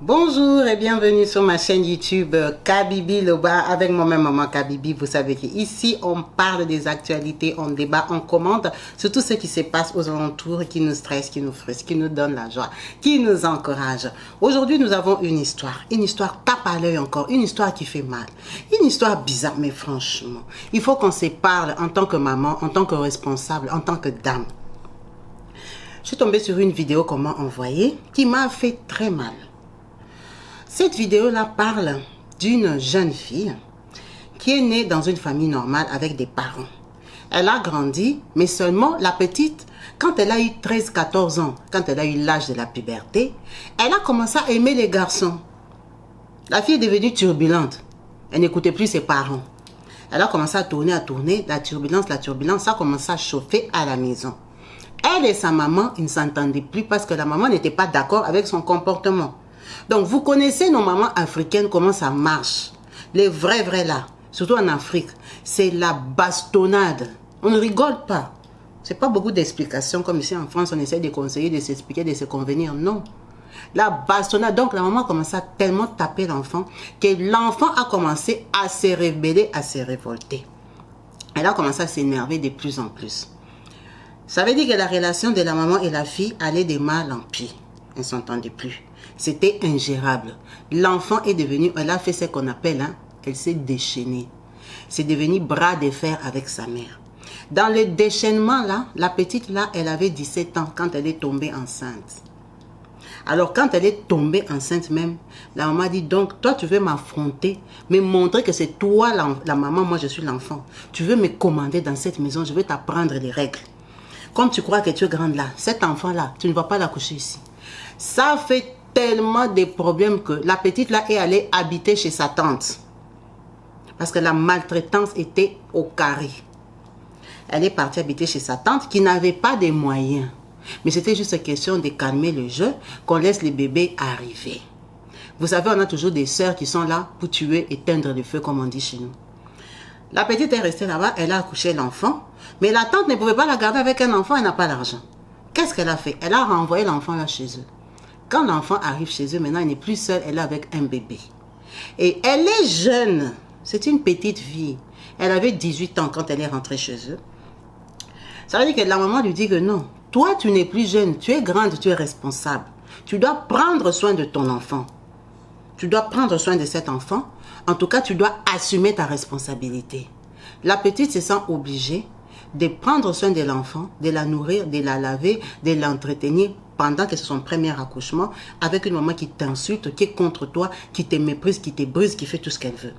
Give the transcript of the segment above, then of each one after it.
Bonjour et bienvenue sur ma chaîne YouTube Kabibi Loba avec moi-même Maman Kabibi. Vous savez qu'ici on parle des actualités, on débat, on commente sur tout ce qui se passe aux alentours, qui nous stresse, qui nous frustre, qui nous donne la joie, qui nous encourage. Aujourd'hui nous avons une histoire tape à l'œil encore, une histoire qui fait mal, une histoire bizarre mais franchement, il faut qu'on se parle en tant que maman, en tant que responsable, en tant que dame. Je suis tombée sur une vidéo qu'on m'a envoyée qui m'a fait très mal. Cette vidéo-là parle d'une jeune fille qui est née dans une famille normale avec des parents. Elle a grandi, mais seulement la petite, quand elle a eu 13-14 ans, quand elle a eu l'âge de la puberté, elle a commencé à aimer les garçons. La fille est devenue turbulente. Elle n'écoutait plus ses parents. Elle a commencé à tourner. La turbulence, ça a commencé à chauffer à la maison. Elle et sa maman, ils ne s'entendaient plus parce que la maman n'était pas d'accord avec son comportement. Donc, vous connaissez nos mamans africaines, comment ça marche. Les vrais là, surtout en Afrique, c'est la bastonnade. On ne rigole pas. C'est pas beaucoup d'explications comme ici en France, on essaie de conseiller, de s'expliquer, de se convenir. Non. La bastonnade. Donc, la maman a commencé à tellement taper l'enfant que l'enfant a commencé à se rebeller, à se révolter. Elle a commencé à s'énerver de plus en plus. Ça veut dire que la relation de la maman et la fille allait de mal en pire. Elles ne s'entendaient plus. C'était ingérable. L'enfant est devenu, elle a fait ce qu'on appelle, elle s'est déchaînée. C'est devenu bras de fer avec sa mère. Dans le déchaînement là, la petite là, elle avait 17 ans quand elle est tombée enceinte. Alors quand elle est tombée enceinte même, la maman dit donc, toi tu veux m'affronter, me montrer que c'est toi la maman, moi je suis l'enfant. Tu veux me commander dans cette maison, je veux t'apprendre les règles. Comme tu crois que tu es grande là, cet enfant là, tu ne vas pas l'accoucher ici. Ça fait tellement de problèmes que la petite là est allée habiter chez sa tante. Parce que la maltraitance était au carré. Elle est partie habiter chez sa tante qui n'avait pas de moyens. Mais c'était juste question de calmer le jeu, qu'on laisse les bébés arriver. Vous savez, on a toujours des sœurs qui sont là pour tuer, éteindre le feu comme on dit chez nous. La petite est restée là-bas, elle a accouché l'enfant. Mais la tante ne pouvait pas la garder avec un enfant, elle n'a pas l'argent. Qu'est-ce qu'elle a fait? Elle a renvoyé l'enfant là chez eux. Quand l'enfant arrive chez eux, maintenant, elle n'est plus seule, elle est avec un bébé. Et elle est jeune. C'est une petite fille. Elle avait 18 ans quand elle est rentrée chez eux. Ça veut dire que la maman lui dit que non, toi, tu n'es plus jeune, tu es grande, tu es responsable. Tu dois prendre soin de ton enfant. Tu dois prendre soin de cet enfant. En tout cas, tu dois assumer ta responsabilité. La petite se sent obligée de prendre soin de l'enfant, de la nourrir, de la laver, de l'entretenir pendant que c'est son premier accouchement, avec une maman qui t'insulte, qui est contre toi, qui te méprise, qui te brise, qui fait tout ce qu'elle veut.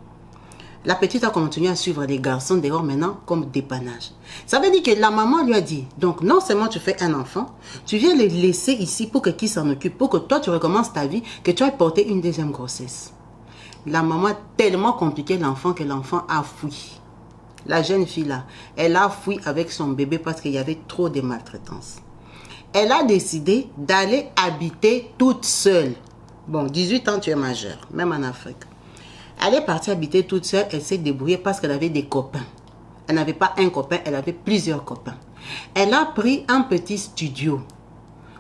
La petite a continué à suivre les garçons dehors maintenant comme dépannage. Ça veut dire que la maman lui a dit, donc non seulement tu fais un enfant, tu viens le laisser ici pour que qui s'en occupe, pour que toi tu recommences ta vie, que tu aies porté une deuxième grossesse. La maman a tellement compliqué l'enfant que l'enfant a fui. La jeune fille là, elle a fui avec son bébé parce qu'il y avait trop de maltraitance. Elle a décidé d'aller habiter toute seule. Bon, 18 ans, tu es majeure, même en Afrique. Elle est partie habiter toute seule, elle s'est débrouillée parce qu'elle avait des copains. Elle n'avait pas un copain, elle avait plusieurs copains. Elle a pris un petit studio.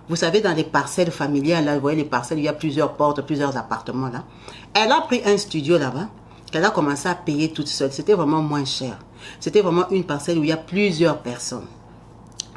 Vous savez, dans les parcelles familiales, là, vous voyez les parcelles, il y a plusieurs portes, plusieurs appartements là. Elle a pris un studio là-bas, qu'elle a commencé à payer toute seule. C'était vraiment moins cher. C'était vraiment une parcelle où il y a plusieurs personnes.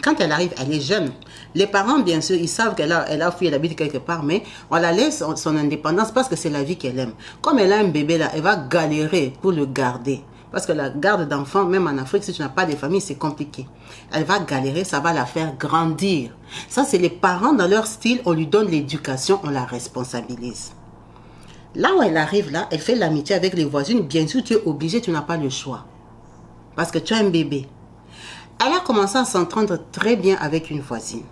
Quand elle arrive, elle est jeune. Les parents, bien sûr, ils savent qu'elle a fui, elle habite quelque part, mais on la laisse son indépendance parce que c'est la vie qu'elle aime. Comme elle a un bébé là, elle va galérer pour le garder. Parce que la garde d'enfants, même en Afrique, si tu n'as pas de famille, c'est compliqué. Elle va galérer, ça va la faire grandir. Ça, c'est les parents dans leur style, on lui donne l'éducation, on la responsabilise. Là où elle arrive, là, elle fait l'amitié avec les voisines. Bien sûr, tu es obligé, tu n'as pas le choix. Parce que tu as un bébé. Elle a commencé à s'entendre très bien avec une voisine,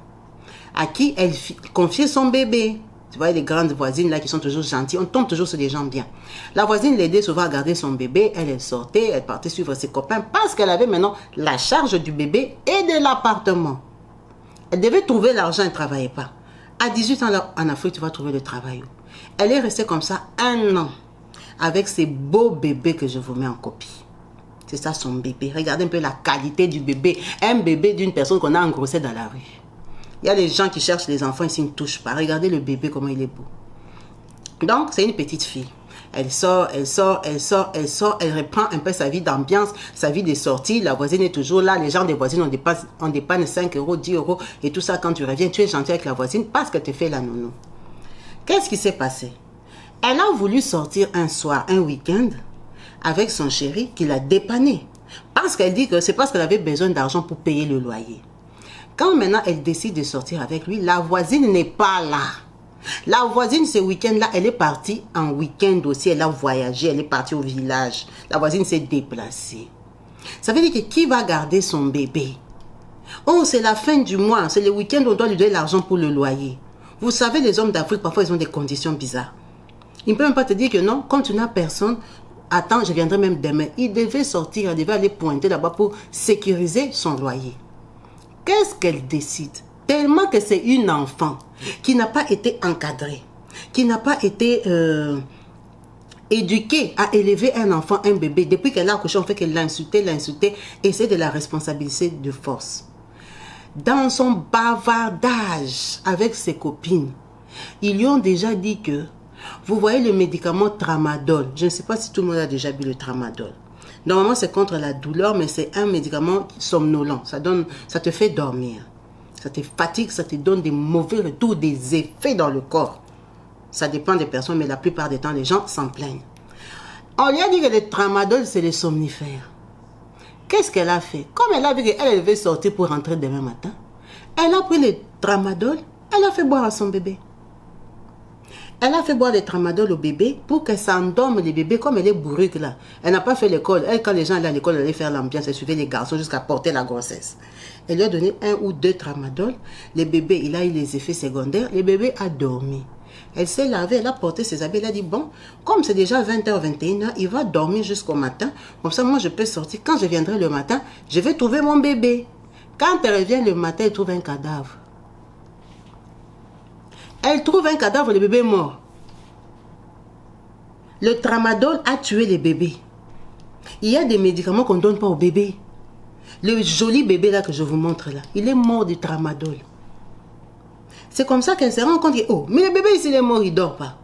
à qui elle confiait son bébé. Tu vois, les grandes voisines là qui sont toujours gentilles, on tombe toujours sur des gens bien. La voisine l'aidait souvent à garder son bébé, elle sortait, elle partait suivre ses copains parce qu'elle avait maintenant la charge du bébé et de l'appartement. Elle devait trouver l'argent, elle ne travaillait pas. À 18 ans là, en Afrique, tu vas trouver le travail. Elle est restée comme ça 1 an avec ces beaux bébés que je vous mets en copie. C'est ça son bébé. Regardez un peu la qualité du bébé. Un bébé d'une personne qu'on a engrossé dans la rue. Il y a des gens qui cherchent les enfants ici, ils ne touchent pas. Regardez le bébé, comment il est beau. Donc, c'est une petite fille. Elle sort, elle sort, elle sort, elle sort, elle reprend un peu sa vie d'ambiance, sa vie de sortie. La voisine est toujours là. Les gens des voisines, on dépanne 5 euros, 10 euros et tout ça. Quand tu reviens, tu es gentil avec la voisine parce que tu fais la nounou. Qu'est-ce qui s'est passé? Elle a voulu sortir un soir, un week-end, avec son chéri qui l'a dépanné. Parce qu'elle dit que c'est parce qu'elle avait besoin d'argent pour payer le loyer. Quand maintenant elle décide de sortir avec lui, la voisine n'est pas là. La voisine, ce week-end-là, elle est partie en week-end aussi. Elle a voyagé, elle est partie au village. La voisine s'est déplacée. Ça veut dire que qui va garder son bébé? Oh, c'est la fin du mois. C'est le week-end où on doit lui donner l'argent pour le loyer. Vous savez, les hommes d'Afrique, parfois, ils ont des conditions bizarres. Ils ne peuvent même pas te dire que non, comme tu n'as personne, attends, je viendrai même demain. Il devait sortir, il devait aller pointer là-bas pour sécuriser son loyer. Qu'est-ce qu'elle décide? Tellement que c'est une enfant qui n'a pas été encadrée, qui n'a pas été éduquée à élever un enfant, un bébé. Depuis qu'elle a accouché, on fait qu'elle l'a insulté, et c'est de la responsabilité de force. Dans son bavardage avec ses copines, ils lui ont déjà dit que, vous voyez le médicament Tramadol, je ne sais pas si tout le monde a déjà vu le Tramadol. Normalement, c'est contre la douleur, mais c'est un médicament somnolent. Ça te fait dormir. Ça te fatigue, ça te donne des mauvais retours, des effets dans le corps. Ça dépend des personnes, mais la plupart du temps, les gens s'en plaignent. On lui a dit que le Tramadol, c'est le somnifère. Qu'est-ce qu'elle a fait? Comme elle a vu qu'elle devait sortir pour rentrer demain matin, elle a pris le Tramadol, elle a fait boire à son bébé. Elle a fait boire le Tramadol au bébé pour que ça endorme le bébé comme elle est bourrique là. Elle n'a pas fait l'école. Elle, quand les gens allaient à l'école, elle allait faire l'ambiance, elle suivait les garçons jusqu'à porter la grossesse. Elle lui a donné 1 ou 2 Tramadol. Le bébé, il a eu les effets secondaires. Le bébé a dormi. Elle s'est lavée, elle a porté ses habits. Elle a dit, bon, comme c'est déjà 20h, 21h, il va dormir jusqu'au matin. Comme ça, moi, je peux sortir. Quand je viendrai le matin, je vais trouver mon bébé. Quand elle revient le matin, elle trouve un cadavre. Elle trouve un cadavre, le bébé est mort. Le Tramadol a tué les bébés. Il y a des médicaments qu'on ne donne pas aux bébés. Le joli bébé là que je vous montre là, il est mort du Tramadol. C'est comme ça qu'elle se rend compte que, oh, mais le bébé ici il est mort, il ne dort pas.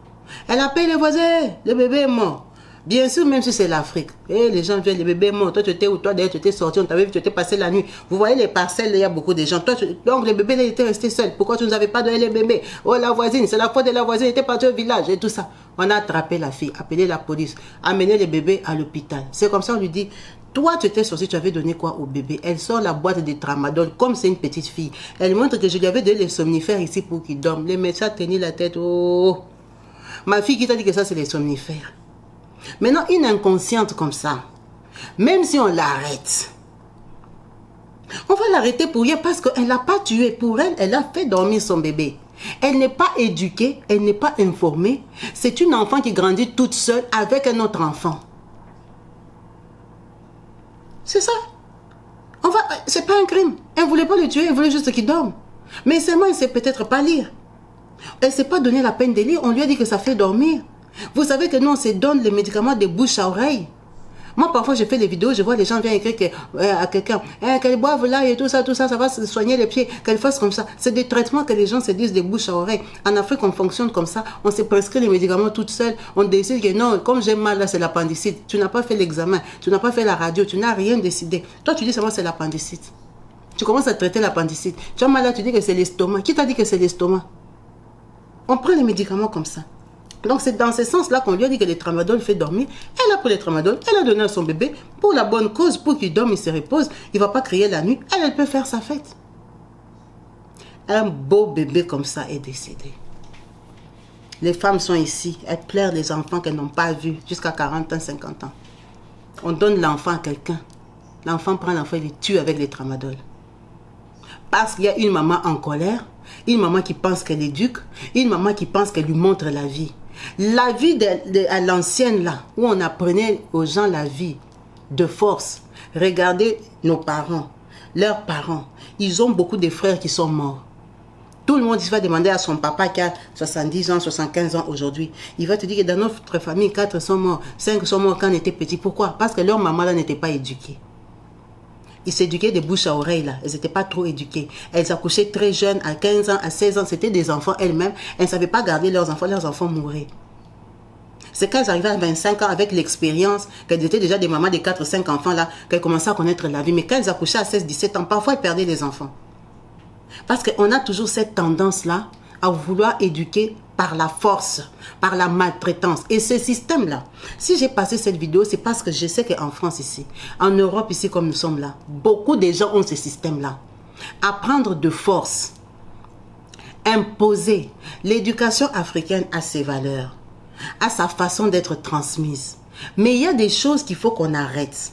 Elle appelle les voisins, le bébé est mort. Bien sûr, même si c'est l'Afrique. Et les gens viennent, le bébé est mort. Toi, tu étais où? Toi, d'ailleurs, tu étais sorti, on t'avait vu, tu étais passé la nuit. Vous voyez les parcelles, il y a beaucoup de gens. Toi, donc, le bébé, il était resté seul. Pourquoi tu ne nous avais pas donné le bébé? Oh, la voisine, c'est la faute de la voisine, elle était partie au village et tout ça. On a attrapé la fille, appelé la police, amené le bébé à l'hôpital. C'est comme ça, on lui dit, toi, tu étais sorti, tu avais donné quoi au bébé? Elle sort la boîte de Tramadol, comme c'est une petite fille. Elle montre que je lui avais donné les somnifères ici pour qu'il dorme. Les médecins tenaient la tête, oh. Ma fille qui t'a dit que ça, c'est les somnifères. Maintenant, une inconsciente comme ça, même si on l'arrête, on va l'arrêter pour rien parce qu'elle n'a pas tué. Pour elle, elle a fait dormir son bébé. Elle n'est pas éduquée, elle n'est pas informée. C'est une enfant qui grandit toute seule avec un autre enfant. C'est ça. C'est pas un crime. Elle ne voulait pas le tuer, elle voulait juste qu'il dorme. Mais seulement, elle ne sait peut-être pas lire. Elle ne s'est pas donné la peine de lire. On lui a dit que ça fait dormir. Vous savez que nous, on se donne les médicaments de bouche à oreille. Moi, parfois, je fais des vidéos, je vois les gens viennent écrire à quelqu'un, qu'elle boive là et tout ça, ça va se soigner les pieds, qu'elle fasse comme ça. C'est des traitements que les gens se disent de bouche à oreille. En Afrique, on fonctionne comme ça. On se prescrit les médicaments toute seule. On décide que non, comme j'ai mal là, c'est l'appendicite. Tu n'as pas fait l'examen, tu n'as pas fait la radio, tu n'as rien décidé. Toi, tu dis seulement c'est l'appendicite. Tu commences à traiter l'appendicite. Tu as mal là, tu dis que c'est l'estomac. Qui t'a dit que c'est l'estomac? On prend les médicaments comme ça. Donc, c'est dans ce sens-là qu'on lui a dit que le Tramadol fait dormir. Elle a pris le Tramadol, elle a donné à son bébé pour la bonne cause, pour qu'il dorme, il se repose. Il ne va pas crier la nuit. Elle peut faire sa fête. Un beau bébé comme ça est décédé. Les femmes sont ici. Elles pleurent les enfants qu'elles n'ont pas vus jusqu'à 40 ans, 50 ans. On donne l'enfant à quelqu'un. L'enfant prend l'enfant et le tue avec le Tramadol. Parce qu'il y a une maman en colère, une maman qui pense qu'elle éduque, une maman qui pense qu'elle lui montre la vie. La vie à l'ancienne là, où on apprenait aux gens la vie de force. Regardez nos parents, leurs parents. Ils ont beaucoup de frères qui sont morts. Tout le monde va demander à son papa qui a 70 ans, 75 ans aujourd'hui. Il va te dire que dans notre famille, 4 sont morts, 5 sont morts quand on était petits. Pourquoi? Parce que leur maman là n'était pas éduquée. Ils s'éduquaient de bouche à oreille là. Elles n'étaient pas trop éduquées. Elles accouchaient très jeunes, à 15 ans, à 16 ans. C'était des enfants elles-mêmes. Elles ne savaient pas garder leurs enfants mouraient. C'est quand elles arrivaient à 25 ans avec l'expérience, qu'elles étaient déjà des mamans de 4-5 enfants là, qu'elles commençaient à connaître la vie. Mais quand elles accouchaient à 16-17 ans, parfois elles perdaient les enfants. Parce qu'on a toujours cette tendance-là à vouloir éduquer par la force, par la maltraitance. Et ce système-là, si j'ai passé cette vidéo, c'est parce que je sais qu'en France ici, en Europe ici comme nous sommes là, beaucoup de gens ont ce système-là. Apprendre de force, imposer. L'éducation africaine a ses valeurs, a sa façon d'être transmise. Mais il y a des choses qu'il faut qu'on arrête.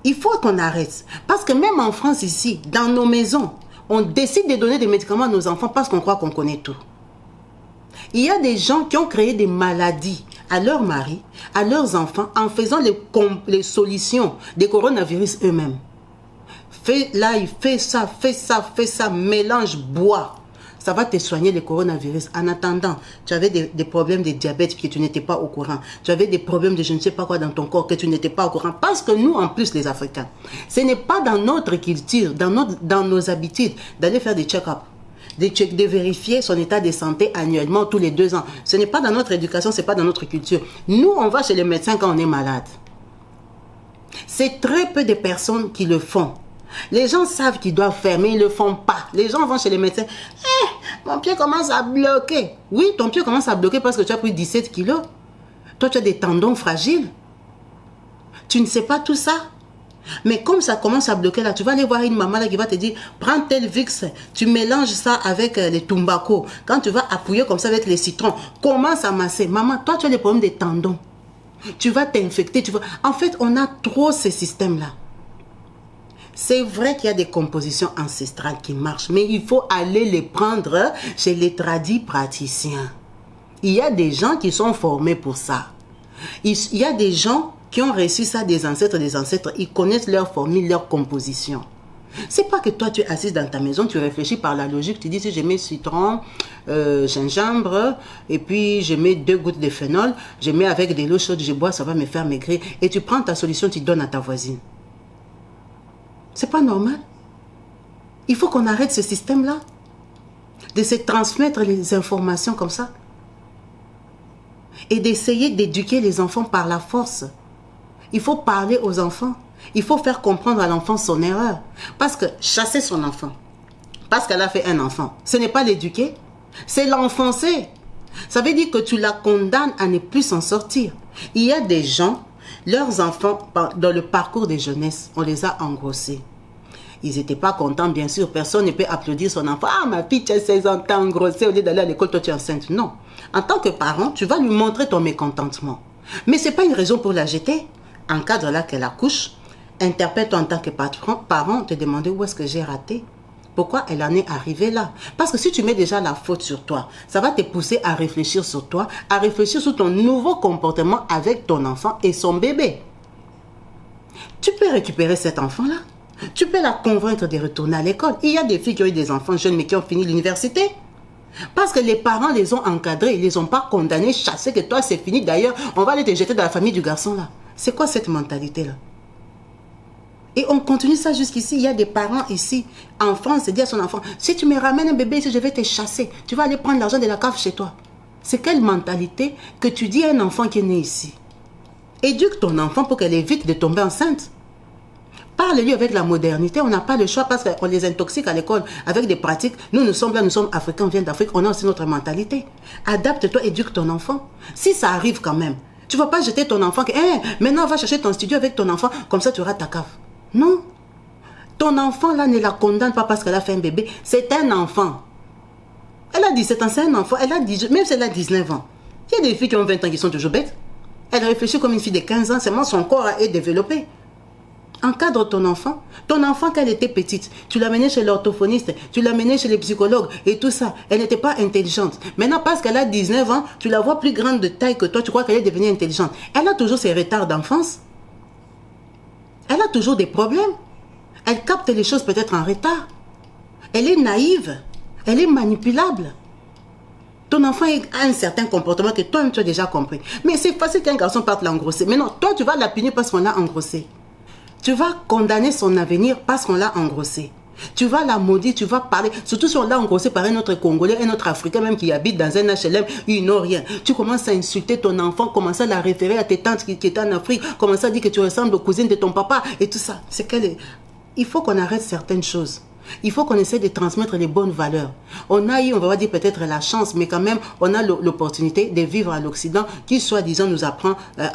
Il faut qu'on arrête. Parce que même en France ici, dans nos maisons, on décide de donner des médicaments à nos enfants parce qu'on croit qu'on connaît tout. Il y a des gens qui ont créé des maladies à leurs maris, à leurs enfants, en faisant les solutions des coronavirus eux-mêmes. Fais l'ail, fais ça, mélange, bois. Ça va te soigner les coronavirus. En attendant, tu avais des problèmes de diabète que tu n'étais pas au courant. Tu avais des problèmes de je ne sais pas quoi dans ton corps que tu n'étais pas au courant. Parce que nous, en plus, les Africains, ce n'est pas dans notre culture, dans nos habitudes, d'aller faire des check-up. De vérifier son état de santé annuellement, tous les 2 ans. Ce n'est pas dans notre éducation, ce n'est pas dans notre culture. Nous, on va chez les médecins quand on est malade. C'est très peu de personnes qui le font. Les gens savent qu'ils doivent faire, mais ils ne le font pas. Les gens vont chez les médecins. Mon pied commence à bloquer. Oui, ton pied commence à bloquer parce que tu as pris 17 kilos. Toi, tu as des tendons fragiles. Tu ne sais pas tout ça. Mais comme ça commence à bloquer là, tu vas aller voir une maman là qui va te dire, prends tel Vicks, tu mélanges ça avec les tumbako. Quand tu vas appuyer comme ça avec les citrons, commence à masser. Maman, toi, tu as des problèmes des tendons. Tu vas t'infecter. En fait, on a trop ces systèmes-là. C'est vrai qu'il y a des compositions ancestrales qui marchent, mais il faut aller les prendre chez les tradis praticiens. Il y a des gens qui sont formés pour ça. Il y a des gens qui ont reçu ça des ancêtres, ils connaissent leur formule, leur composition. C'est pas que toi tu es assise dans ta maison, tu réfléchis par la logique, tu dis si je mets citron, gingembre, et puis je mets 2 gouttes de phénol, je mets avec de l'eau chaude, je bois, ça va me faire maigrir, et tu prends ta solution, tu donnes à ta voisine. C'est pas normal. Il faut qu'on arrête ce système-là, de se transmettre les informations comme ça, et d'essayer d'éduquer les enfants par la force. Il faut parler aux enfants. Il faut faire comprendre à l'enfant son erreur. Parce que chasser son enfant, parce qu'elle a fait un enfant, ce n'est pas l'éduquer, c'est l'enfoncer. Ça veut dire que tu la condamnes à ne plus s'en sortir. Il y a des gens, leurs enfants, dans le parcours de jeunesse, on les a engrossés. Ils n'étaient pas contents, bien sûr. Personne ne peut applaudir son enfant. Ah, ma fille, tu as 16 ans, t'as engrossé. Au lieu d'aller à l'école, toi, tu es enceinte. Non. En tant que parent, tu vas lui montrer ton mécontentement. Mais ce n'est pas une raison pour la jeter. Encadre-la qu'elle accouche. Interpelle-toi en tant que parent, te demander où est-ce que j'ai raté. Pourquoi elle en est arrivée là? Parce que si tu mets déjà la faute sur toi, ça va te pousser à réfléchir sur toi, à réfléchir sur ton nouveau comportement avec ton enfant et son bébé. Tu peux récupérer cet enfant-là. Tu peux la convaincre de retourner à l'école. Il y a des filles qui ont eu des enfants jeunes mais qui ont fini l'université. Parce que les parents les ont encadrés, ils ne les ont pas condamnés, chassés, que toi c'est fini. D'ailleurs, on va aller te jeter dans la famille du garçon là. C'est quoi cette mentalité-là? Et on continue ça jusqu'ici. Il y a des parents ici, en France, qui disent à son enfant, si tu me ramènes un bébé ici, je vais te chasser. Tu vas aller prendre l'argent de la CAF chez toi. C'est quelle mentalité que tu dis à un enfant qui est né ici? Éduque ton enfant pour qu'elle évite de tomber enceinte. Parle-lui avec la modernité. On n'a pas le choix parce qu'on les intoxique à l'école avec des pratiques. Nous sommes là, nous sommes africains, on vient d'Afrique, on a aussi notre mentalité. Adapte-toi, éduque ton enfant. Si ça arrive quand même, tu ne vas pas jeter ton enfant. Maintenant, on va chercher ton studio avec ton enfant, comme ça tu auras ta cave. Non. Ton enfant là ne la condamne pas parce qu'elle a fait un bébé. C'est un enfant. Elle a 17 ans, c'est un enfant. Elle a 18, même si elle a 19 ans. Il y a des filles qui ont 20 ans qui sont toujours bêtes. Elle réfléchit comme une fille de 15 ans, seulement son corps est développé. Encadre ton enfant. Ton enfant, quand elle était petite, tu l'amenais chez l'orthophoniste, tu l'amenais chez les psychologues et tout ça. Elle n'était pas intelligente. Maintenant, parce qu'elle a 19 ans, tu la vois plus grande de taille que toi, tu crois qu'elle est devenue intelligente. Elle a toujours ses retards d'enfance. Elle a toujours des problèmes. Elle capte les choses peut-être en retard. Elle est naïve. Elle est manipulable. Ton enfant a un certain comportement que toi, tu as déjà compris. Mais c'est facile qu'un garçon parte l'engrosser. Mais non, toi, tu vas la punir parce qu'on l'a engrossé. Tu vas condamner son avenir parce qu'on l'a engrossé. Tu vas la maudire, tu vas parler. Surtout si on l'a engrossé par un autre Congolais, un autre Africain même qui habite dans un HLM, ils n'ont rien. Tu commences à insulter ton enfant, commences à la référer à tes tantes qui étaient en Afrique, commences à dire que tu ressembles aux cousines de ton papa et tout ça. Il faut qu'on arrête certaines choses. Il faut qu'on essaie de transmettre les bonnes valeurs. On a eu, on va dire peut-être la chance, mais quand même, on a l'opportunité de vivre à l'Occident qui, soi-disant, nous apprend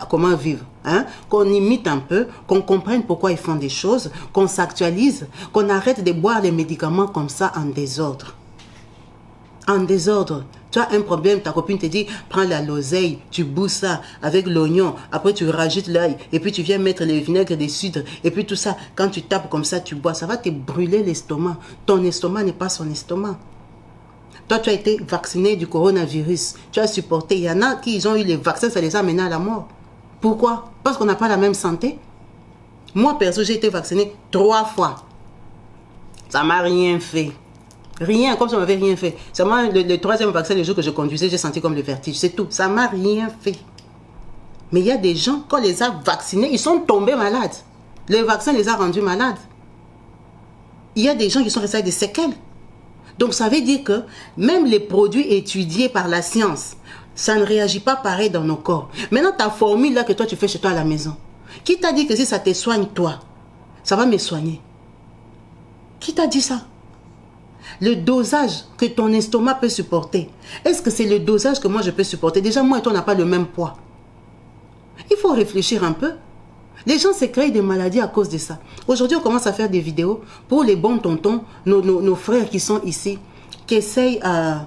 comment vivre. Hein? Qu'on imite un peu, qu'on comprenne pourquoi ils font des choses, qu'on s'actualise, qu'on arrête de boire les médicaments comme ça en désordre. En désordre. Tu as un problème, ta copine te dit, prends la l'oseille, tu bouses ça avec l'oignon, après tu rajoutes l'ail, et puis tu viens mettre le vinaigre des cidres, et puis tout ça, quand tu tapes comme ça, tu bois, ça va te brûler l'estomac. Ton estomac n'est pas son estomac. Toi, tu as été vacciné du coronavirus, tu as supporté, il y en a qui ont eu les vaccins, ça les a menés à la mort. Pourquoi? Parce qu'on n'a pas la même santé. Moi, perso, j'ai été vacciné 3 fois. Ça m'a rien fait. Rien, comme ça ne m'avait rien fait. Seulement le 3e vaccin, le jour que je conduisais, j'ai senti comme le vertige. C'est tout. Ça ne m'a rien fait. Mais il y a des gens, quand on les a vaccinés, ils sont tombés malades. Le vaccin les a rendus malades. Il y a des gens qui sont restés avec des séquelles. Donc ça veut dire que même les produits étudiés par la science, ça ne réagit pas pareil dans nos corps. Maintenant, ta formule là que toi tu fais chez toi à la maison, qui t'a dit que si ça te soigne toi, ça va me soigner? Qui t'a dit ça? Le dosage que ton estomac peut supporter, est-ce que c'est le dosage que moi je peux supporter? Déjà, moi et toi, on n'a pas le même poids. Il faut réfléchir un peu. Les gens se créent des maladies à cause de ça. Aujourd'hui, on commence à faire des vidéos pour les bons tontons, nos frères qui sont ici, qui essayent à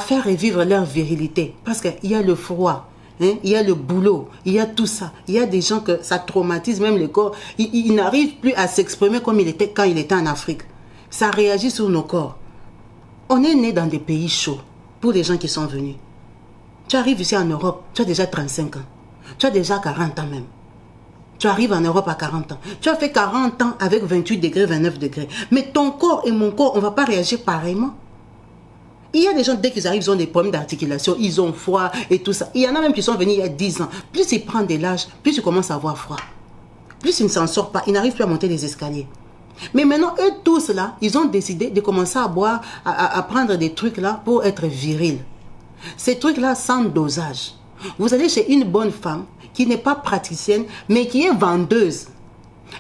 faire revivre leur virilité. Parce qu'il y a le froid. Hein, il y a le boulot, il y a tout ça. Il y a des gens que ça traumatise même le corps. Ils n'arrivent plus à s'exprimer comme il était quand il était en Afrique. Ça réagit sur nos corps. On est né dans des pays chauds pour les gens qui sont venus. Tu arrives ici en Europe, tu as déjà 35 ans. Tu as déjà 40 ans même. Tu arrives en Europe à 40 ans. Tu as fait 40 ans avec 28 degrés, 29 degrés. Mais ton corps et mon corps, on ne va pas réagir pareillement. Il y a des gens, dès qu'ils arrivent, ils ont des problèmes d'articulation, ils ont froid et tout ça. Il y en a même qui sont venus il y a 10 ans. Plus ils prennent de l'âge, plus ils commencent à avoir froid. Plus ils ne s'en sortent pas, ils n'arrivent plus à monter les escaliers. Mais maintenant, eux tous là, ils ont décidé de commencer à boire, à prendre des trucs là pour être viril. Ces trucs là sans dosage. Vous allez chez une bonne femme qui n'est pas praticienne, mais qui est vendeuse.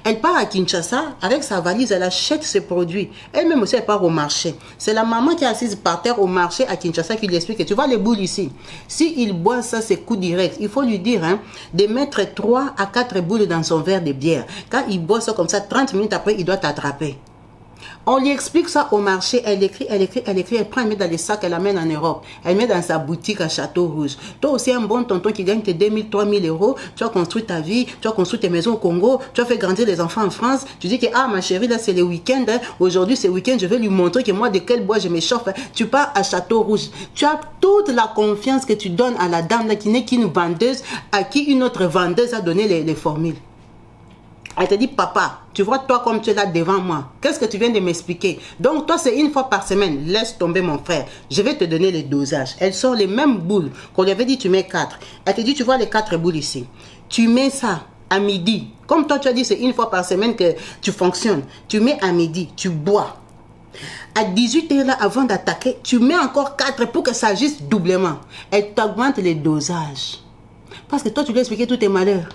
Elle part à Kinshasa avec sa valise, elle achète ses produits. Elle-même aussi, elle part au marché. C'est la maman qui est assise par terre au marché à Kinshasa qui lui explique que tu vois les boules ici. S'il boit ça, c'est coup direct. Il faut lui dire hein, de mettre 3 à 4 boules dans son verre de bière. Quand il boit ça comme ça, 30 minutes après, il doit t'attraper. On lui explique ça au marché, elle écrit, elle prend, elle met dans les sacs, elle amène en Europe. Elle met dans sa boutique à Château Rouge. Toi aussi, un bon tonton qui gagne tes 2000, 3000 euros, tu as construit ta vie, tu as construit tes maisons au Congo, tu as fait grandir les enfants en France. Tu dis que, ah ma chérie, là c'est le week-end, hein. Aujourd'hui c'est le week-end, je vais lui montrer que moi, de quel bois je m'échauffe. Hein. Tu pars à Château Rouge. Tu as toute la confiance que tu donnes à la dame là, qui n'est qu'une vendeuse, à qui une autre vendeuse a donné les formules. Elle te dit, papa, tu vois toi comme tu es là devant moi. Qu'est-ce que tu viens de m'expliquer? Donc toi, c'est 1 fois par semaine. Laisse tomber mon frère. Je vais te donner les dosages. Elle sort les mêmes boules qu'on lui avait dit, tu mets 4. Elle te dit, tu vois les 4 boules ici. Tu mets ça à midi. Comme toi, tu as dit, c'est 1 fois par semaine que tu fonctionnes. Tu mets à midi, tu bois. À 18h là, avant d'attaquer, tu mets encore 4 pour que ça agisse doublement. Elle t'augmente les dosages. Parce que toi, tu lui as expliqué tous tes malheurs.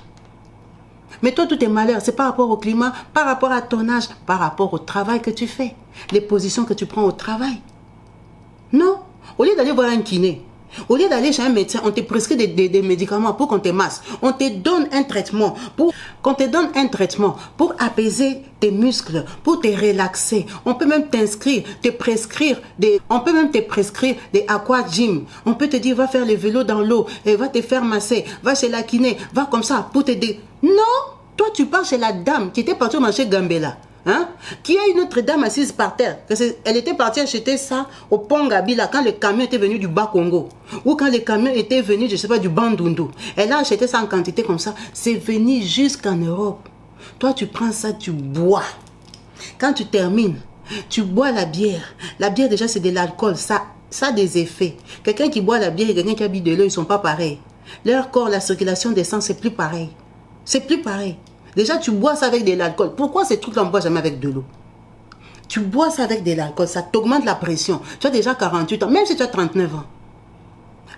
Mais toi, tous tes malheurs, c'est par rapport au climat, par rapport à ton âge, par rapport au travail que tu fais, les positions que tu prends au travail. Non, au lieu d'aller voir un kiné, au lieu d'aller chez un médecin, on te prescrit des médicaments pour qu'on te masse. On te donne un traitement pour apaiser tes muscles, pour te relaxer. On peut même te prescrire des aqua gym. On peut te dire, va faire le vélo dans l'eau, et va te faire masser, va chez la kiné, va comme ça pour t'aider. Non, toi tu pars chez la dame qui était partie au marché Gambela. Hein? Qui a une autre dame assise par terre. Elle était partie acheter ça au pont Gabila quand le camion était venu du Bas-Congo. Ou quand le camion était venu, je ne sais pas, du Bandundu. Elle a acheté ça en quantité comme ça. C'est venu jusqu'en Europe. Toi, tu prends ça, tu bois. Quand tu termines, tu bois la bière. La bière, déjà, c'est de l'alcool. Ça a des effets. Quelqu'un qui boit la bière et quelqu'un qui a bu de l'eau, ils ne sont pas pareils. Leur corps, la circulation des sangs, c'est plus pareil. C'est plus pareil. Déjà, tu bois ça avec de l'alcool. Pourquoi ces trucs-là, on ne boit jamais avec de l'eau? Tu bois ça avec de l'alcool, ça t'augmente la pression. Tu as déjà 48 ans, même si tu as 39 ans.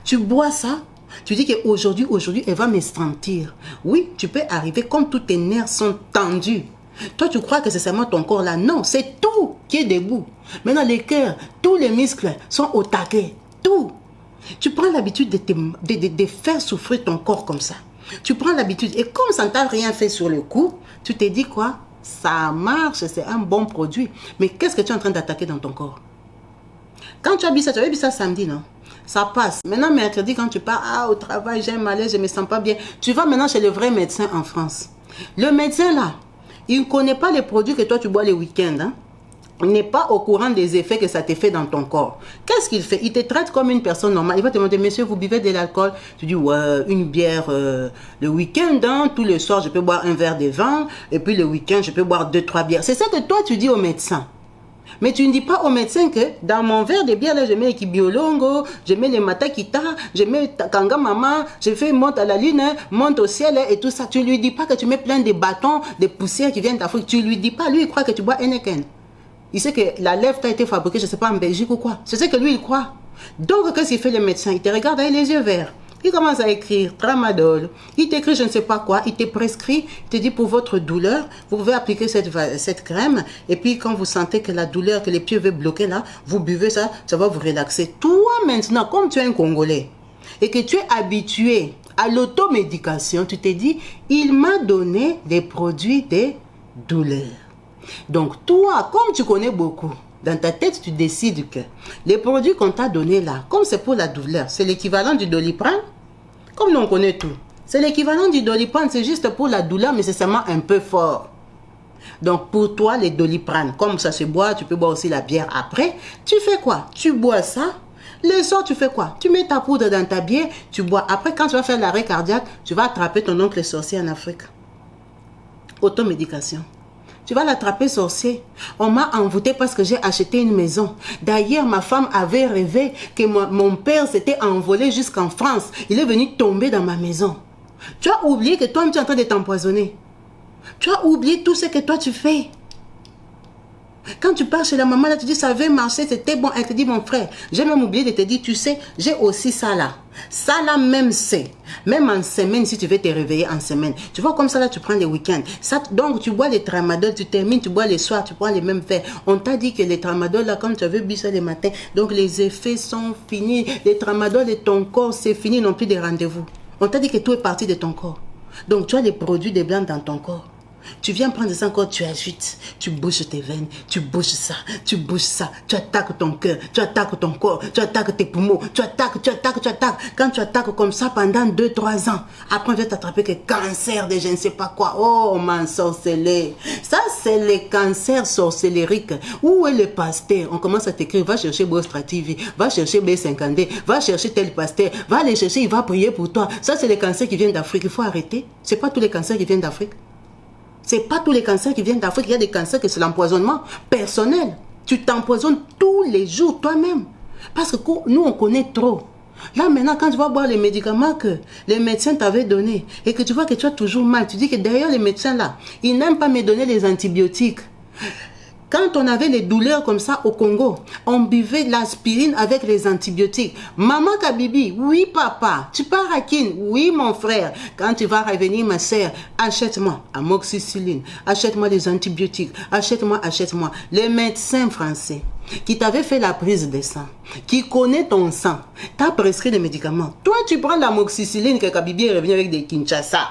Tu bois ça, tu dis qu'aujourd'hui, elle va me sentir. Oui, tu peux arriver comme tous tes nerfs sont tendus. Toi, tu crois que c'est seulement ton corps là. Non, c'est tout qui est debout. Maintenant, les cœurs, tous les muscles sont au taquet. Tout. Tu prends l'habitude de faire souffrir ton corps comme ça. Tu prends l'habitude. Et comme ça ne t'a rien fait sur le coup, tu te dis quoi? Ça marche, c'est un bon produit. Mais qu'est-ce que tu es en train d'attaquer dans ton corps? Quand tu as bu ça samedi, non? Ça passe. Maintenant, mercredi, quand tu pars au travail, j'ai un malaise, je ne me sens pas bien. Tu vas maintenant chez le vrai médecin en France. Le médecin là, il ne connaît pas les produits que toi tu bois les week-ends. Hein? Il n'est pas au courant des effets que ça te fait dans ton corps. Qu'est-ce qu'il fait? Il te traite comme une personne normale. Il va te demander, monsieur, vous buvez de l'alcool? Tu dis, ouais, une bière le week-end. Hein? Tous les soirs, je peux boire un verre de vin. Et puis le week-end, je peux boire 2-3 bières. C'est ça que toi, tu dis au médecin. Mais tu ne dis pas au médecin que dans mon verre de bière, là, je mets Kibiolongo, je mets les Matakita, je mets Kanga Mama, je fais monte à la lune, monte au ciel et tout ça. Tu ne lui dis pas que tu mets plein de bâtons, de poussières qui viennent d'Afrique. Tu ne lui dis pas. Lui, il croit que tu bois Heineken. Il sait que la lèvre a été fabriquée, je ne sais pas, en Belgique ou quoi. C'est ce que lui, il croit. Donc, qu'est-ce qu'il fait le médecin? Il te regarde avec les yeux verts. Il commence à écrire tramadol. Il t'écrit je ne sais pas quoi. Il te prescrit. Il te dit pour votre douleur, vous pouvez appliquer cette crème. Et puis quand vous sentez que la douleur, que les pieds veulent bloquer là, vous buvez ça, ça va vous relaxer. Toi maintenant, comme tu es un Congolais et que tu es habitué à l'automédication, tu te dis, il m'a donné des produits de douleur. Donc toi, comme tu connais beaucoup, dans ta tête, tu décides que les produits qu'on t'a donnés là, comme c'est pour la douleur, c'est l'équivalent du Doliprane. Comme nous on connaît tout. C'est l'équivalent du Doliprane, c'est juste pour la douleur, mais c'est seulement un peu fort. Donc pour toi, les Doliprane, comme ça se boit, tu peux boire aussi la bière après. Tu fais quoi? Tu bois ça. Le soir, tu fais quoi? Tu mets ta poudre dans ta bière, tu bois. Après, quand tu vas faire l'arrêt cardiaque, tu vas attraper ton oncle sorcier en Afrique. Automédication. Tu vas l'attraper sorcier. On m'a envoûté parce que j'ai acheté une maison. D'ailleurs, ma femme avait rêvé que mon père s'était envolé jusqu'en France. Il est venu tomber dans ma maison. Tu as oublié que toi, tu es en train de t'empoisonner. Tu as oublié tout ce que toi, tu fais. Quand tu pars chez la maman, là, tu dis, ça avait marché, c'était bon. Elle te dit, mon frère, j'ai même oublié de te dire, tu sais, j'ai aussi ça là. Ça là, même c'est. Même en semaine, si tu veux te réveiller en semaine. Tu vois, comme ça là, tu prends les week-ends. Donc, tu bois les tramadol, tu termines, tu bois les soirs, tu prends les mêmes verres. On t'a dit que les tramadol là, comme tu avais bu ça le matin, donc les effets sont finis. Les tramadol de ton corps, c'est fini, ils n'ont plus de rendez-vous. On t'a dit que tout est parti de ton corps. Donc, tu as les produits des blancs dans ton corps. Tu viens prendre ça encore, tu agites, tu bouges tes veines, tu bouges ça, tu attaques ton cœur, tu attaques ton corps, tu attaques tes poumons, tu attaques. Quand tu attaques comme ça pendant 2-3 ans, après on vient t'attraper que cancer de je ne sais pas quoi. Oh, man sorcelé. Ça, c'est les cancers sorcellériques. Où est le pasteur? On commence à t'écrire, va chercher Bostra TV, va chercher B50D, va chercher tel pasteur, va aller chercher, il va prier pour toi. Ça, c'est les cancers qui viennent d'Afrique. Il faut arrêter. C'est pas tous les cancers qui viennent d'Afrique. C'est pas tous les cancers qui viennent d'Afrique. Il y a des cancers que c'est l'empoisonnement personnel. Tu t'empoisonnes tous les jours toi-même. Parce que nous, on connaît trop. Là, maintenant, quand tu vas boire les médicaments que les médecins t'avaient donnés et que tu vois que tu as toujours mal, tu dis que derrière les médecins là, ils n'aiment pas me donner les antibiotiques. Quand on avait les douleurs comme ça au Congo, on buvait l'aspirine avec les antibiotiques. Maman Kabibi, oui papa. Tu pars à Kin, oui mon frère. Quand tu vas revenir ma soeur, achète-moi amoxicilline, achète-moi des antibiotiques, achète-moi. Les médecins français qui t'avaient fait la prise de sang, qui connaît ton sang, t'a prescrit des médicaments. Toi, tu prends l'amoxicilline que Kabibi est revenu avec des Kinshasa.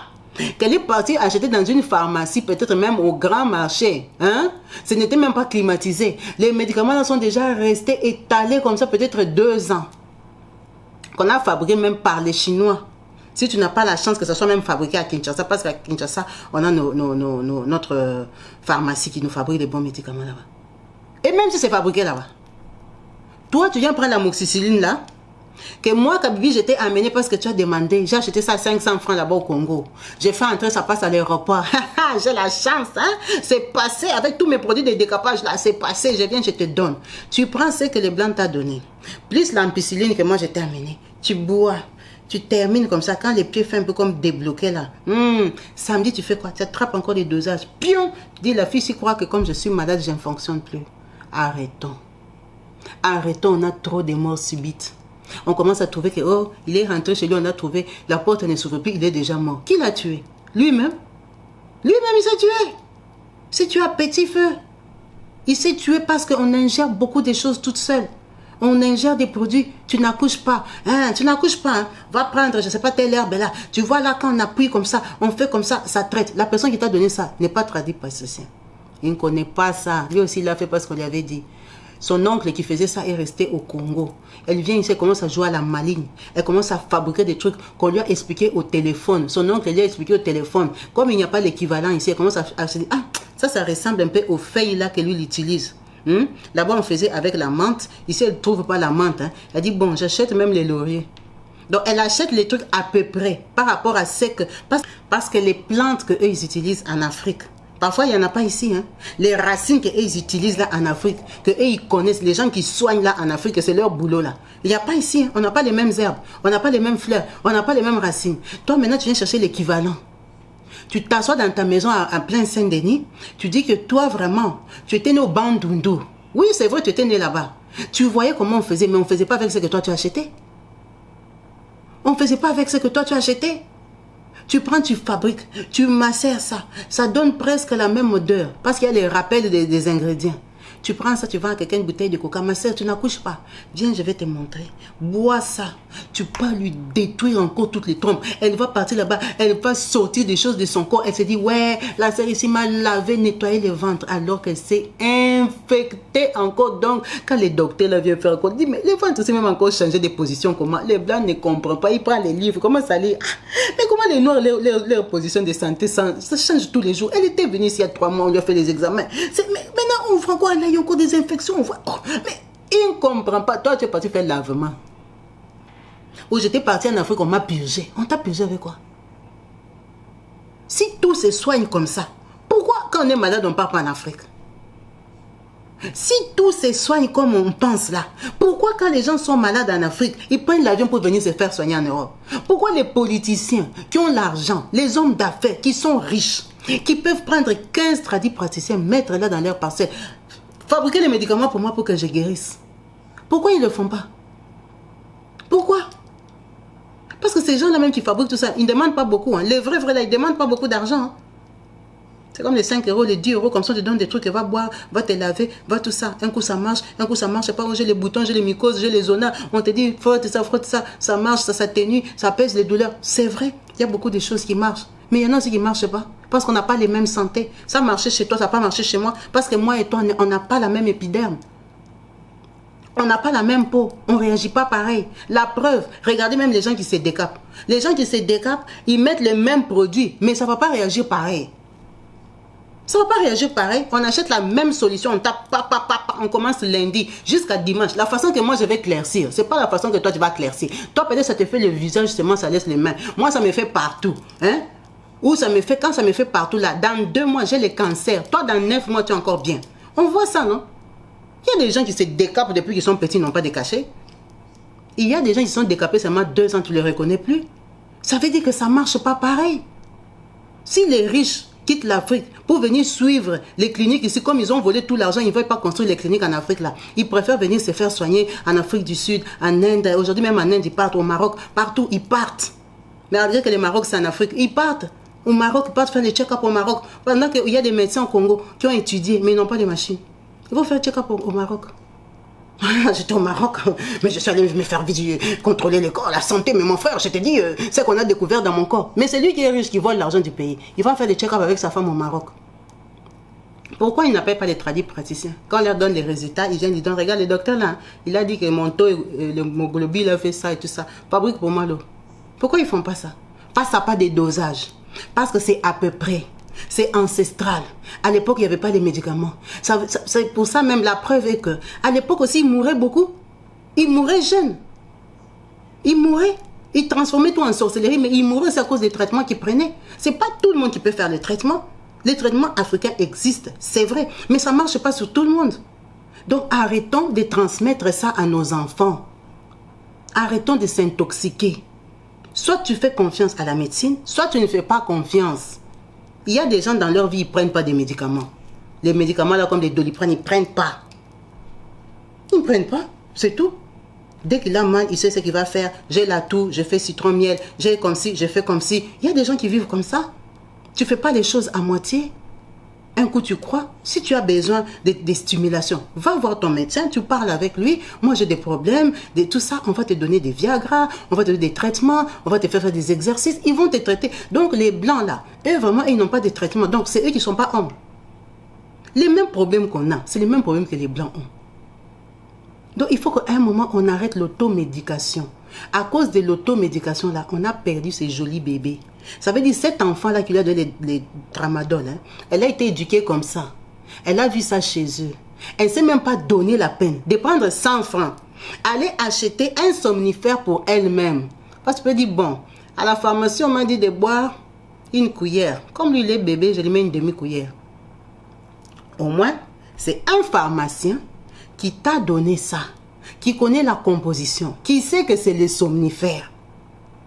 Qu'elle est partie acheter dans une pharmacie, peut-être même au grand marché. Hein? Ce n'était même pas climatisé. Les médicaments là sont déjà restés étalés comme ça, peut-être 2 ans. Qu'on a fabriqué même par les Chinois. Si tu n'as pas la chance que ça soit même fabriqué à Kinshasa, parce qu'à Kinshasa, on a notre pharmacie qui nous fabrique les bons médicaments là-bas. Et même si c'est fabriqué là-bas, toi, tu viens prendre l'amoxicilline là, que moi, Kabibi, j'étais amené parce que tu as demandé. J'ai acheté ça à 500 francs là-bas au Congo. J'ai fait entrer, ça passe à l'aéroport. J'ai la chance, hein. C'est passé avec tous mes produits de décapage là. C'est passé, je viens, je te donne. Tu prends ce que les blancs t'ont donné. Plus l'ampicilline que moi, j'étais amené. Tu bois. Tu termines comme ça, quand les pieds font un peu comme débloqués là. Samedi, tu fais quoi? Tu attrapes encore des dosages. Pion! Tu dis, la fille s'y croit que comme je suis malade, je ne fonctionne plus. Arrêtons. Arrêtons, on a trop de morts subites. On commence à trouver que, oh, il est rentré chez lui, on a trouvé, la porte ne s'ouvre plus, il est déjà mort. Qui l'a tué? Lui-même? Lui-même, il s'est tué. Il s'est tué à petit feu. Il s'est tué parce qu'on ingère beaucoup de choses toute seule. On ingère des produits, tu n'accouches pas. Hein, tu n'accouches pas. Hein. Va prendre, je ne sais pas, telle herbe là. Tu vois là, quand on appuie comme ça, on fait comme ça, ça traite. La personne qui t'a donné ça n'est pas traduit par ceci. Il ne connaît pas ça. Lui aussi, il l'a fait parce qu'on lui avait dit. Son oncle qui faisait ça est resté au Congo. Elle vient ici, elle commence à jouer à la maligne. Elle commence à fabriquer des trucs qu'on lui a expliqué au téléphone. Son oncle lui a expliqué au téléphone. Comme il n'y a pas l'équivalent ici, elle commence à se dire, ah, ça ressemble un peu aux feuilles là que lui il utilise. Là-bas, on faisait avec la menthe. Ici, elle ne trouve pas la menthe. Hein. Elle dit, bon, j'achète même les lauriers. Donc, elle achète les trucs à peu près par rapport à ce que... Parce que les plantes qu'eux, ils utilisent en Afrique, parfois, il n'y en a pas ici. Hein. Les racines qu'eux, ils utilisent là en Afrique, qu'eux, ils connaissent, les gens qui soignent là en Afrique, c'est leur boulot là. Il n'y a pas ici. Hein. On n'a pas les mêmes herbes. On n'a pas les mêmes fleurs. On n'a pas les mêmes racines. Toi, maintenant, tu viens chercher l'équivalent. Tu t'assois dans ta maison à plein Saint-Denis. Tu dis que toi, vraiment, tu étais né au Bandundu. Oui, c'est vrai, tu étais né là-bas. Tu voyais comment on faisait, mais on ne faisait pas avec ce que toi, tu as acheté. On ne faisait pas avec ce que toi, tu as acheté. Tu prends, tu fabriques, tu macères ça. Ça donne presque la même odeur. Parce qu'il y a les rappels des ingrédients. Tu prends ça, tu vends à quelqu'un une bouteille de coca. Ma soeur, tu n'accouches pas. Viens, je vais te montrer. Bois ça. Tu peux lui détruire encore toutes les trompes. Elle va partir là-bas. Elle va sortir des choses de son corps. Elle se dit, ouais, la sœur ici m'a lavé, nettoyé le ventre. Alors qu'elle s'est infectée encore. Donc, quand les docteurs là viennent faire encore, ils disent, mais le ventre aussi même encore changé de position. Comment? Les blancs ne comprennent pas. Ils prennent les livres. Comment ça lit? Mais comment les noirs, leur position de santé, ça change tous les jours. Elle était venue ici il y a 3 mois, on lui a fait les examens. Mais maintenant, on voit quoi? Il y a encore des infections. On voit. Oh, mais il ne comprend pas. Toi, tu es parti faire lavement. Ou j'étais parti en Afrique, on m'a purgé. On t'a purgé avec quoi? Si tout se soigne comme ça, pourquoi quand on est malade, on ne part pas en Afrique? Si tout se soigne comme on pense là, pourquoi quand les gens sont malades en Afrique, ils prennent l'avion pour venir se faire soigner en Europe? Pourquoi les politiciens qui ont l'argent, les hommes d'affaires qui sont riches, qui peuvent prendre 15 tradipraticiens, mettre là dans leur parcelle, fabriquer les médicaments pour moi pour que je guérisse? Pourquoi ils ne le font pas? Pourquoi? Parce que ces gens-là même qui fabriquent tout ça, ils ne demandent pas beaucoup. Hein. Les vrais là, ils ne demandent pas beaucoup d'argent. Hein. C'est comme les 5 euros, les 10 euros, comme ça, on te donne des trucs, va boire, va te laver, va tout ça. Un coup, ça marche, je sais pas, j'ai les boutons, j'ai les mycoses, j'ai les zonas. On te dit, frotte ça, ça marche, ça s'atténue, ça pèse les douleurs. C'est vrai, il y a beaucoup de choses qui marchent. Mais il y en a aussi qui ne marchent pas. Parce qu'on n'a pas les mêmes santé. Ça marchait chez toi, ça n'a pas marché chez moi. Parce que moi et toi, on n'a pas la même épiderme. On n'a pas la même peau. On ne réagit pas pareil. La preuve, regardez même les gens qui se décapent. Les gens qui se décapent, ils mettent le même produit, mais ça ne va pas réagir pareil. Ça ne va pas réagir pareil. On achète la même solution. On tape, on commence lundi jusqu'à dimanche. La façon que moi je vais éclaircir, ce n'est pas la façon que toi tu vas éclaircir. Toi, peut-être ça te fait le visage, seulement ça laisse les mains. Moi, ça me fait partout. Hein? Ou ça me fait, quand ça me fait partout là, dans 2 mois, j'ai le cancer. Toi, dans 9 mois, tu es encore bien. On voit ça, non? Il y a des gens qui se décapent depuis qu'ils sont petits, ils n'ont pas de cachet. Il y a des gens qui sont décapés seulement 2 ans, tu ne les reconnais plus. Ça veut dire que ça ne marche pas pareil. Si les riches quittent l'Afrique pour venir suivre les cliniques ici, comme ils ont volé tout l'argent, ils ne veulent pas construire les cliniques en Afrique là. Ils préfèrent venir se faire soigner en Afrique du Sud, en Inde. Aujourd'hui même en Inde, ils partent au Maroc. Partout, ils partent. Mais à dire que le Maroc, c'est en Afrique. Ils partent au Maroc, ils partent faire des check-up au Maroc. Pendant qu'il y a des médecins au Congo qui ont étudié, mais ils n'ont pas de machines. Ils vont faire check-up au Maroc. J'étais au Maroc, mais je suis allé me faire contrôler le corps, la santé. Mais mon frère, je te dis, c'est qu'on a découvert dans mon corps. Mais c'est lui qui est riche, qui vole l'argent du pays. Il va faire des check-up avec sa femme au Maroc. Pourquoi ils n'appellent pas les praticiens? Quand on leur donne les résultats, ils viennent, ils disent, regarde, le docteur là, il a dit que mon taux, l'hémoglobine, il a fait ça et tout ça. Fabrique pour moi l'eau. Pourquoi ils ne font pas ça? Parce que ça n'a pas de dosage. Parce que c'est à peu près. C'est ancestral. À l'époque, il n'y avait pas les médicaments. C'est pour ça même la preuve est que à l'époque aussi, ils mouraient beaucoup. Ils mouraient jeunes. Ils mouraient. Ils transformaient tout en sorcellerie, mais ils mouraient à cause des traitements qu'ils prenaient. Ce n'est pas tout le monde qui peut faire les traitements. Les traitements africains existent, c'est vrai, mais ça ne marche pas sur tout le monde. Donc arrêtons de transmettre ça à nos enfants. Arrêtons de s'intoxiquer. Soit tu fais confiance à la médecine, soit tu ne fais pas confiance. Il y a des gens dans leur vie, ils ne prennent pas des médicaments. Les médicaments là comme les Doliprane, ils ne prennent pas. Ils ne prennent pas, c'est tout. Dès qu'il a mal, il sait ce qu'il va faire. J'ai la toux, je fais citron miel, j'ai comme ci, je fais comme ci. Il y a des gens qui vivent comme ça. Tu ne fais pas les choses à moitié. Un coup, tu crois. Si tu as besoin de stimulation, va voir ton médecin, tu parles avec lui. Moi, j'ai des problèmes, tout ça. On va te donner des Viagra, on va te donner des traitements, on va te faire des exercices. Ils vont te traiter. Donc, les blancs, là, eux, vraiment, ils n'ont pas de traitement. Donc, c'est eux qui ne sont pas hommes. Les mêmes problèmes qu'on a, c'est les mêmes problèmes que les blancs ont. Donc, il faut qu'à un moment, on arrête l'automédication. À cause de l'automédication, là, on a perdu ces jolis bébés. Ça veut dire, cet enfant-là qui lui a donné les tramadol, hein, elle a été éduquée comme ça. Elle a vu ça chez eux. Elle ne s'est même pas donné la peine de prendre 100 francs. Aller acheter un somnifère pour elle-même. Parce que tu peux dire, bon, à la pharmacie, on m'a dit de boire une cuillère. Comme lui, il est bébé, je lui mets une demi-cuillère. Au moins, c'est un pharmacien qui t'a donné ça, qui connaît la composition, qui sait que c'est les somnifères.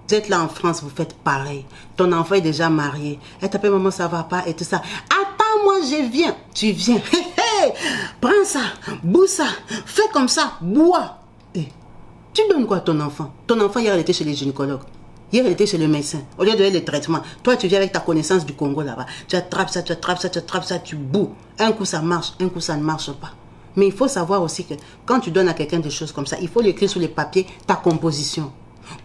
Vous êtes là en France, vous faites pareil. Ton enfant est déjà marié. Elle t'appelle maman, ça va pas et tout ça. Attends, moi je viens. Tu viens. Prends ça, bois ça, fais comme ça, bois. Et tu donnes quoi à ton enfant? Ton enfant, hier, il était chez les gynécologues. Hier, il était chez le médecin. Au lieu de donner les traitements, toi, tu viens avec ta connaissance du Congo là-bas. Tu attrapes ça, tu attrapes ça, tu attrapes ça, tu boues. Un coup, ça marche, un coup, ça ne marche pas. Mais il faut savoir aussi que quand tu donnes à quelqu'un des choses comme ça, il faut lui écrire sur les papiers ta composition.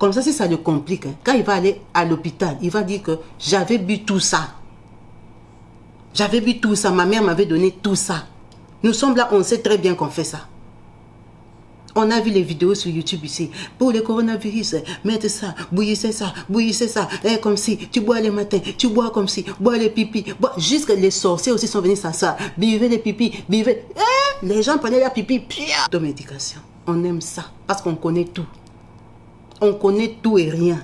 Comme ça, si ça le complique, hein, quand il va aller à l'hôpital, il va dire que j'avais bu tout ça. J'avais bu tout ça, ma mère m'avait donné tout ça. Nous sommes là, on sait très bien qu'on fait ça. On a vu les vidéos sur YouTube ici. Pour le coronavirus, mettez ça, bouillissez ça, comme si, tu bois le matin, tu bois comme si, bois les pipis. Jusque les sorciers aussi sont venus s'asseoir. Buvez les pipis, buvez. Les gens prenaient leur pipi, pire. Automédication. On aime ça parce qu'on connaît tout. On connaît tout et rien.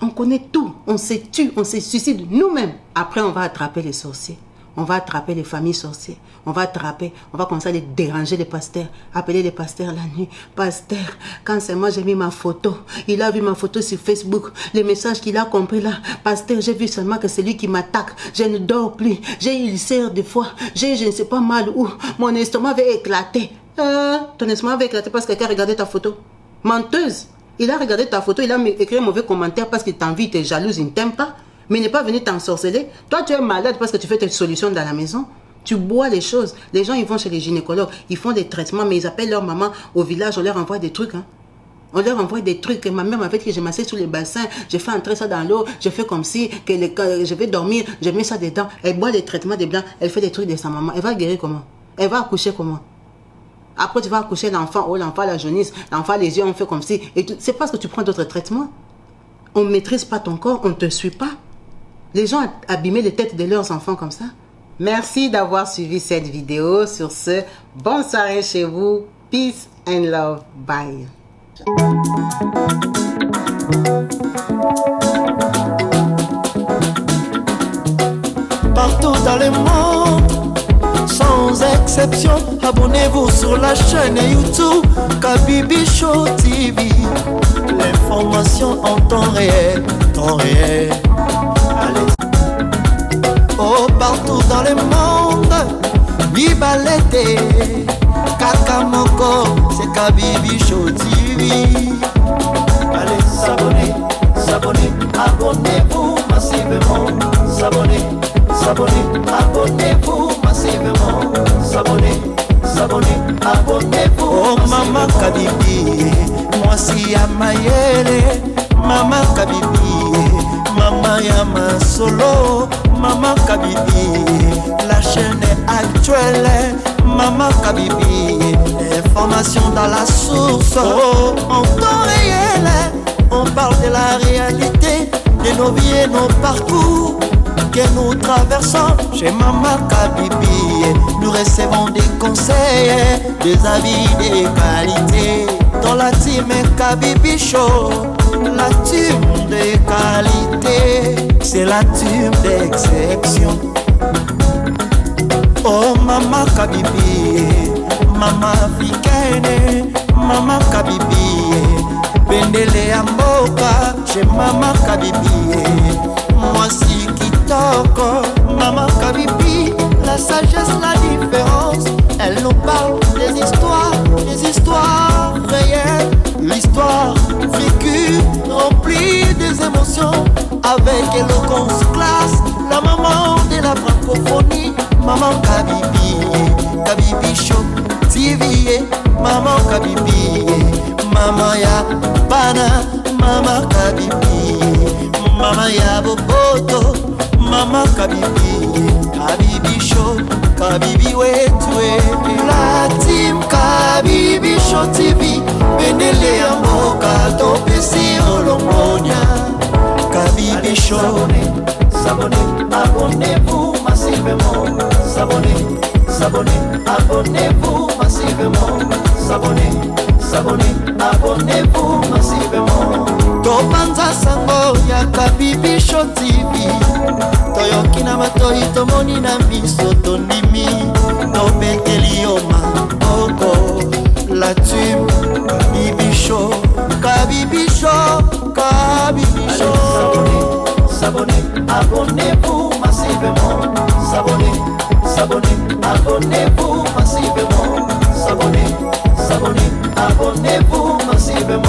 On connaît tout. On se tue, on se suicide nous-mêmes. Après, on va attraper les sorciers. On va attraper les familles sorcières. On va commencer à les déranger, les pasteurs. Appeler les pasteurs la nuit. Pasteur, quand c'est moi, j'ai mis ma photo. Il a vu ma photo sur Facebook. Les messages qu'il a compris là. Pasteur, j'ai vu seulement que c'est lui qui m'attaque. Je ne dors plus. J'ai eu ulcère des fois. J'ai je ne sais pas mal où. Mon estomac avait éclaté. Ton estomac avait éclaté parce que quelqu'un a regardé ta photo. Menteuse. Il a regardé ta photo. Il a écrit un mauvais commentaire parce qu'il t'envie, il est jaloux, il ne t'aime pas. Mais il n'est pas venu t'ensorceler. Toi, tu es malade parce que tu fais tes solutions dans la maison. Tu bois les choses. Les gens, ils vont chez les gynécologues. Ils font des traitements, mais ils appellent leur maman au village. On leur envoie des trucs. Hein. On leur envoie des trucs. Ma mère m'avait dit que je m'assieds sous les bassins. Je fais entrer ça dans l'eau. Je fais comme si que je vais dormir. Je mets ça dedans. Elle boit les traitements des blancs. Elle fait des trucs de sa maman. Elle va guérir comment? Elle va accoucher comment? Après, tu vas accoucher l'enfant. Oh, l'enfant, la jaunisse. L'enfant, les yeux, on fait comme si. C'est parce que tu prends d'autres traitements. On ne maîtrise pas ton corps. On ne te suit pas. Les gens abîment les têtes de leurs enfants comme ça. Merci d'avoir suivi cette vidéo. Sur ce, bonne soirée chez vous. Peace and love. Bye. Partout dans le monde, sans exception, abonnez-vous sur la chaîne YouTube Kabibi Show TV. L'information en temps réel, Oh, partout dans le monde, Bibalete, Kakamoko, c'est Kabibi Show TV. Allez, s'abonner, abonnez-vous massivement. S'abonner, abonnez-vous massivement. S'abonner, abonnez-vous. Oh, Maman Kabibi, moi si Amayele, Maman Kabibi, Maman Yama Solo, Maman Kabibi, la chaîne est actuelle, Maman Kabibi, information dans la source, oh, en temps réel, on parle de la réalité, de nos vies et nos parcours, que nous traversons chez Maman Kabibi, nous recevons des conseils, des avis, des qualités, dans la team Kabibi Show. La team de qualité, c'est la team d'exception. Oh Maman Kabibi, mama africaine, mama Kabibi, bendele ya mboka chez mama Kabibi, mwasi kitoko, mama Kabibi, la sagesse, la différence, elle nous parle des histoires réelles, l'histoire vécue, remplie des émotions, avec éloquence classe, la maman de la francophonie, maman Kabibi, Kabibi Show TV, maman Kabibi, maman ya bana, maman Kabibi, maman ya boboto, maman Kabibi, Kabibi Show, Kabibi wetwe, la team Kabibi Show TV, benele ya mboka topesi olongonya, Kabibi Show. S'abonnez, abonnez-vous massivement. S'abonnez, abonnez-vous massivement. S'abonnez, abonnez-vous massivement. Topanza sango ya Kabibi Show TV. Toyoki na matoi tomoni na miso tondimi. Tobeteli yoma oko la team Kabibi Show. Kabibi Show, Kabibi Show. S'abonnez, abonnez-vous massivement. S'abonnez, abonnez-vous massivement. S'abonnez, abonnez-vous massivement.